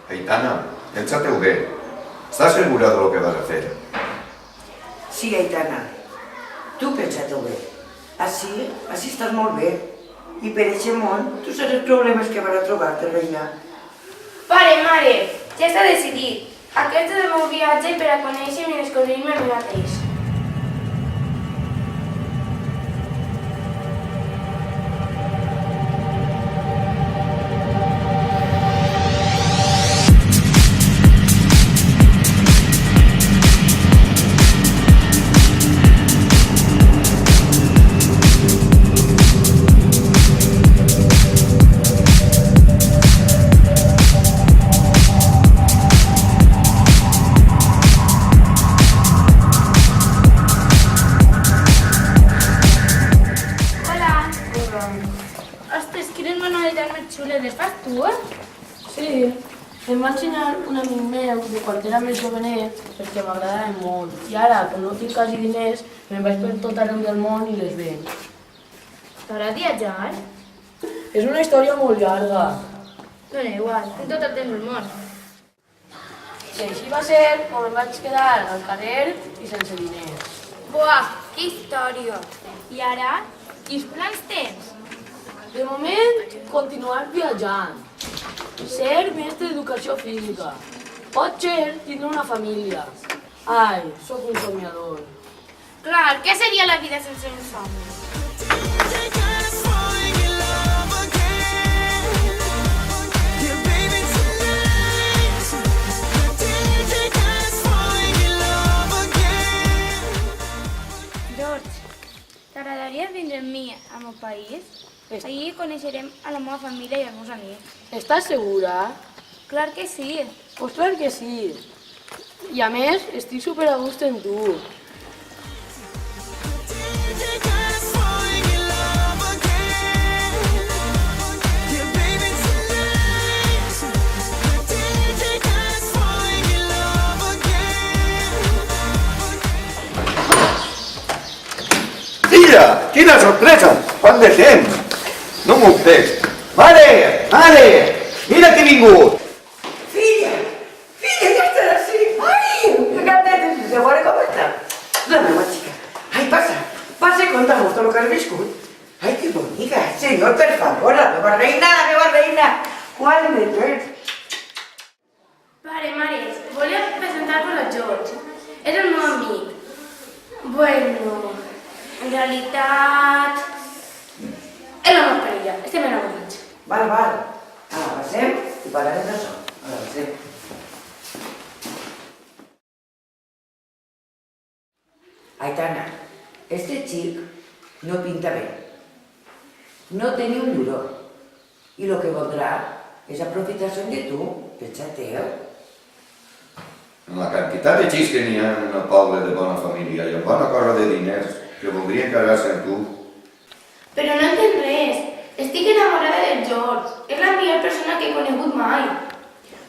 Aitana, pensa-te-ho bé. ¿Estás segura de lo que vas a hacer? Sí, Aitana. Tu pensa-t'ho bé. Així estàs molt bé. I per aquest món, tu saps els problemes que van a trobar-te, reina. Pare, mare, ja està decidit. Aquest és el meu viatge per a conèixer i descobrir-me a mi mateix. Ostres, quines manualitats més xules, les fas tu? Sí, em va ensenyar un amic meu de quan era més jovenet perquè m'agradaven molt. I ara, com no tinc quasi diners, me'n vaig per tot arreu del món i les venc. T'agrada viatjar? És una història molt llarga. Dona igual, tinc tot el temps del món. I així va ser com em vaig quedar al carrer i sense diners. Buah, que història! I ara, quins plans tens? De moment, continuar viatjant. Ser mestre d'educació física. Potser tindre una família. Ai, sóc un somiador. Clar, què seria la vida sense un somni? George, t'agradaria vindre amb mi al meu país? Allí coneixerem a la meva família i els meus amics. Estàs segura? Clar que sí. Pues clar que sí. I a més, estic super a gust en tu. Filla, quina sorpresa! Quant de temps! No m'ho crec. Mare! Mare! Mira que he vingut! Filla, ja estàs així. Ai, que cantet, de veure com està. La meva xica. Ai, passa, conta'm tot el que has viscut. Ai, que bonica, senyor, per favor, la meva reina. Quant de temps. Pare, mare, volia presentar-vos a George. És el meu amic. Bueno, en realitat... és la meva parella, estem enamorats. Val. Ara passem i parlarem d'això. Ara passem. Aitana, este xic no pinta bé. No té ni un duro. I lo que voldrà és aprofitar-se de tu, pensa-te-ho. La quantitat de xics que n'hi ha en el poble de bona família i amb bona cosa de diners que voldrien casar-se amb tu. Però no entenc res. Estic enamorada del George. És la millor persona que he conegut mai.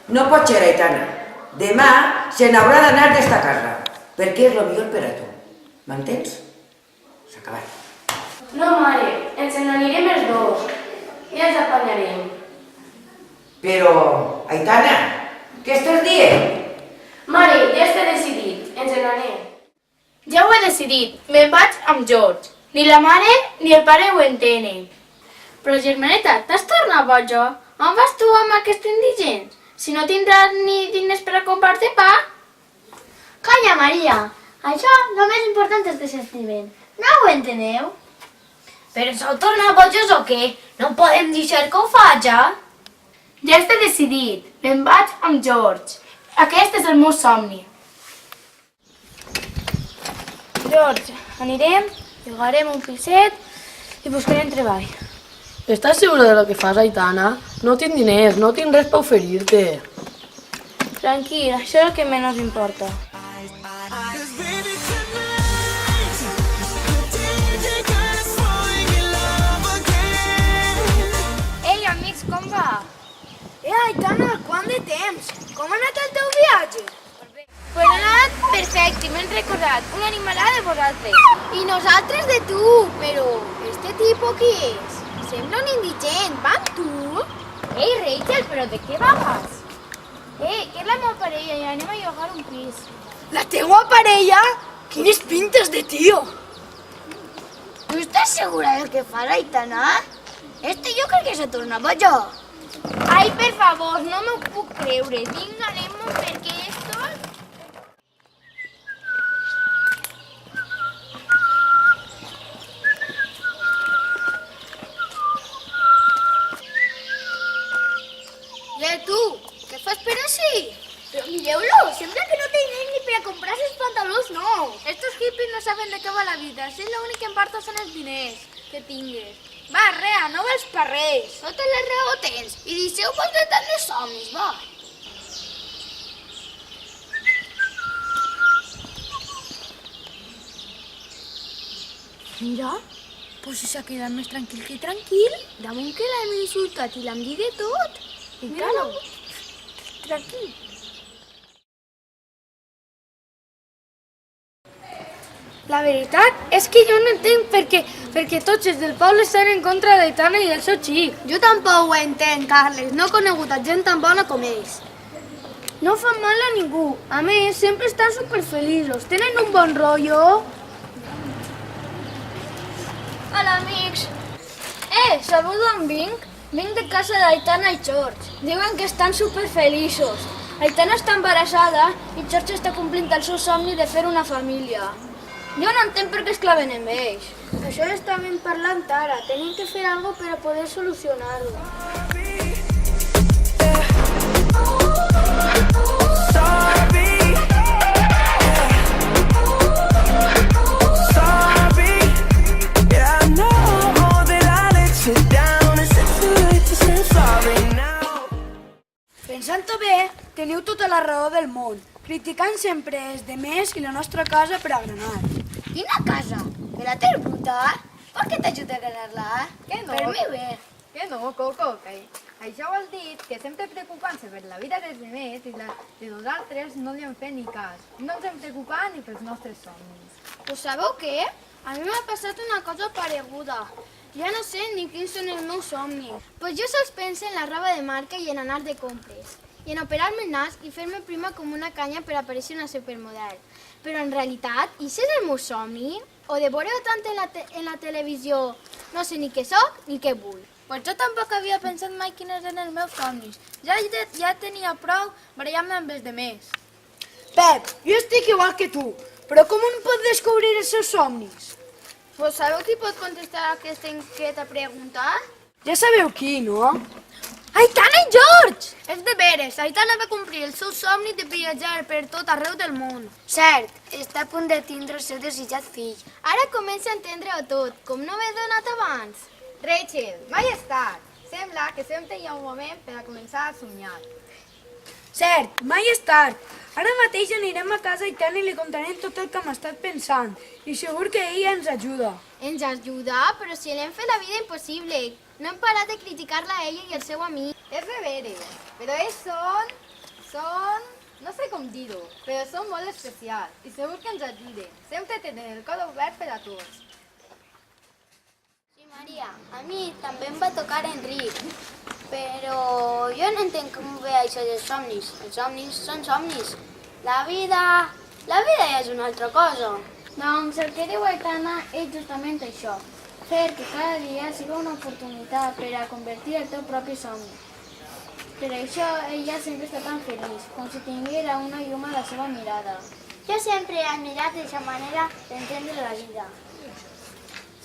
No pot ser, Aitana. Demà se n'haurà d'anar d'esta casa, perquè és el millor per a tu. M'entens? S'ha acabat. No, mare, ens n'anirem els dos. Ja ens apanyarem. Però, Aitana, què estàs dient? Mare, ja està decidit. Ens n'anem. Ja ho he decidit. Me'n vaig amb George. Ni la mare ni el pare ho entenen. Però, germaneta, t'has tornat boja? On vas tu amb aquests indigents? Si no tindràs ni diners per a comprar-te pa? Calla, Maria. Això només important és de sentiment. No ho enteneu? Però s'heu tornat bojos o què? No podem deixar que ho faci? Ja està decidit. Me'n vaig amb George. Aquest és el meu somni. George, anirem, llogarem un piset i buscarem treball. Estàs segura de lo que fas, Aitana? No tinc diners, no tinc res per oferir-te. Tranquil, això és el que menys importa. Aitana, quant de temps? Com ha anat el teu viatge? Pues ha anat perfecte, m'he recordat una animalada de vosaltres. I nosaltres de tu, però este tipo qui és? Sembla un indigent, va amb tu? Ei, Rachel, però de què vas? Que és la meva parella i anem a llogar un pis. La teua parella? Quines pintes de tio! Tu estàs segura del que fa l'Aitana? Jo crec que s'ha tornat bojo. Ai, per favor, no m'ho puc creure. Vinga, anem-ho perquè esto... Tu, què fas per així? Però mireu-lo, sembla que no té diners ni per a comprar-se els pantalons nous. Estos hippies no saben de què va la vida. Si l'únic que importa són els diners que tingues. Va, rea, no vals per res. Tota la raó tens. I deixeu-vos de tant de somnis, va. Mira, pues s'ha quedat més tranquil que tranquil. Damunt que l'hem insultat i l'hem dit de tot. Mira-lo. Tranquil. La veritat és que jo no entenc perquè tots els del poble estan en contra d'Aitana i del seu xic. Jo tampoc ho entenc, Carles. No he conegut a gent tan bona com ells. No fan mal a ningú. A més, sempre estan superfeliços. Tenen un bon rotllo. Hola, amics. Saludo en Vinc. Vinc de casa d'Aitana i George. Diuen que estan superfeliços. Aitana està embarassada i George està complint el seu somni de fer una família. Jo no entenc per què es claven amb ells. Això estàvem parlant ara. Tenim que fer alguna cosa per a poder solucionar-ho. Pensant-ho bé, teniu tota la raó del món, criticant sempre els demés i la nostra casa per agranar. Quina casa? ¿Me la té bruta? Per què t'ajuda a ganar-la? Que no? Per mi bé. Que no, Coco, que això ho has dit, que sempre preocupant-se per la vida dels demés i de nosaltres no li hem fet ni cas. No ens hem preocupat ni pels nostres somnis. Pues sabeu què? A mi m'ha passat una cosa pareguda. Ja no sé ni quins són els meus somnis. Pues jo sols penso en la roba de marca i en anar de compres. I en operar-me el nas i fer-me prima com una canya per aparèixer una supermodel. Però en realitat, i si és el meu somni? O de veure-ho tant en la televisió, no sé ni què soc ni què vull. Pues jo tampoc havia pensat mai quins eren els meus somnis. Ja tenia prou barallar-me amb els demés. Pep, jo estic igual que tu, però com un pot descobrir els seus somnis? Pues sabeu qui pot contestar aquesta pregunta? Ja sabeu qui, no? Aitana i George! És de veres, Aitana va complir el seu somni de viatjar per tot arreu del món. Cert, està a punt de tindre el seu desitjat fill. Ara comença a entendre-ho tot, com no m'he donat abans. Rachel, mai estat. Sembla que sempre hi ha un moment per a començar a somiar. Cert, mai és tard. Ara mateix anirem a casa Aitana i li contarem tot el que hem estat pensant. I segur que ella ens ajuda. Ens ajuda? Però si l'hem fet la vida impossible. No hem parat de criticar-la a ella i el seu amic. És de veres, però ells són... no sé com dir-ho, però són molt especials i segur que ens ajuden. Sempre tenen el cor obert per a tots. Sí, Maria, a mi també em va tocar Enric, però jo no entenc com ve això dels somnis. Els somnis són somnis. La vida ja és una altra cosa. Doncs el que diu Aitana és justament això. Fer que cada dia sigui una oportunitat per a convertir el teu propi somni. Per això ella sempre està tan feliç, com si tinguera una llum a la seva mirada. Jo sempre he admirat aquesta manera d'entendre la vida.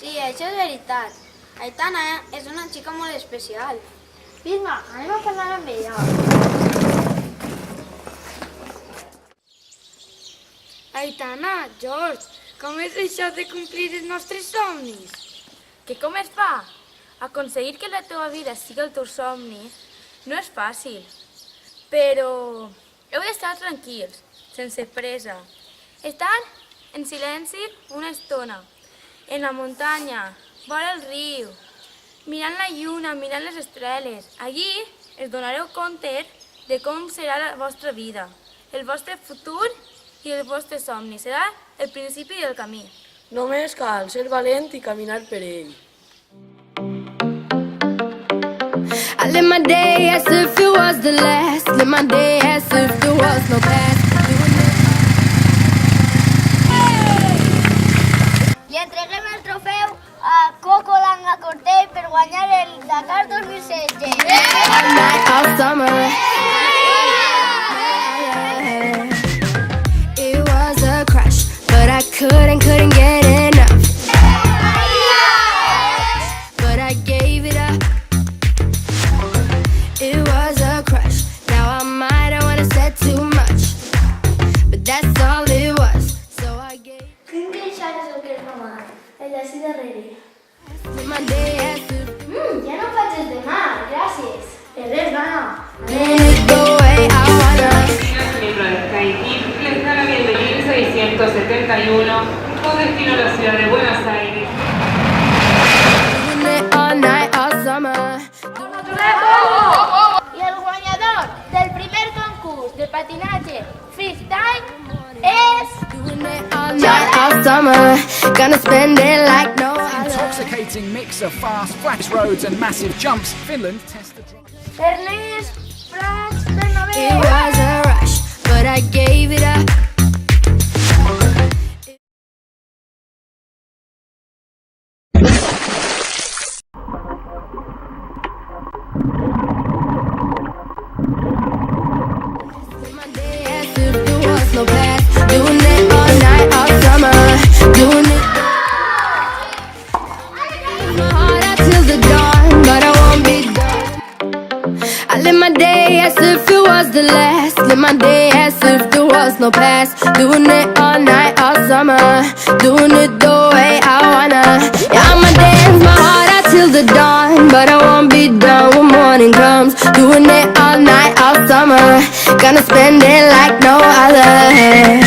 Sí, això és veritat. Aitana és una xica molt especial. Vilma, anem a parlar amb ella. Aitana, George, com és això de complir els nostres somnis? Que com es fa? Aconseguir que la teva vida sigui el teu somni no és fàcil, però heu d'estar tranquils, sense pressa. Estar en silenci una estona, en la muntanya, vora el riu, mirant la lluna, mirant les estrelles. Allí es donareu compte de com serà la vostra vida, el vostre futur i el vostre somni. Serà el principi del camí. Només cal ser valent i caminar per ell. I live my day as if it was the last. Live my day as if there was no past. I entreguem el trofeu a Coco Langa Cortell per guanyar el Dakar 2016. All night, all summer. It was a crush, but I couldn't get enough. But I gave it up. It was a crush. Now I might have wanna said too much, but that's all it was. So I gave. Quin queixar és el que és mamà? El d'ací darrere. Live my day as if Ja no faig els demà, gràcies. De res, dona. it the way I wanna. Miembro de SkyTeam les da la bienvenida 1671 con destino a la ciudad de Buenos Aires. Doing it all night, all summer. I el guanyador del primer concurs de patinatge freestyle és... Doing it all night, all summer. Gonna spend it like no other. Intoxicating mix of fast, flat roads and massive jumps. Finland test the drop. Ernest Prats It Bernabé. was a rush, but I gave it up. Live my day as if there was no past. Doing it all night, all summer. Doing it. My heart out till the dawn, but I won't be done. I live my day as if it was the last. Live my day as if there was no past. Doing it all night, all summer. Doing it the way I wanna. Yeah, I'ma dance my heart out till the dawn, but I won't be done when morning comes. Doing it all night, all summer. Gonna spend it like no other.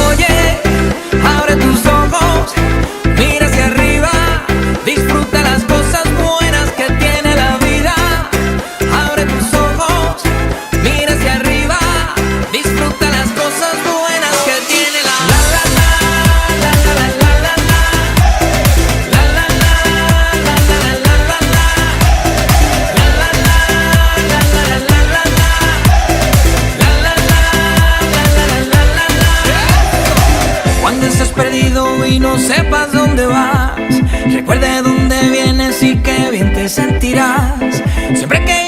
Oye, abre tus ojos, mira hacia arriba, disfruta las cosas buenas que tiene la vida. Abre tus ojos, mira hacia arriba, disfruta las cosas buenas que tiene la vida. La la la la la la la la la la la la la Cuando estés perdido y no sepas dónde vas, recuerde dónde vienes y qué bien te sentirás. Siempre que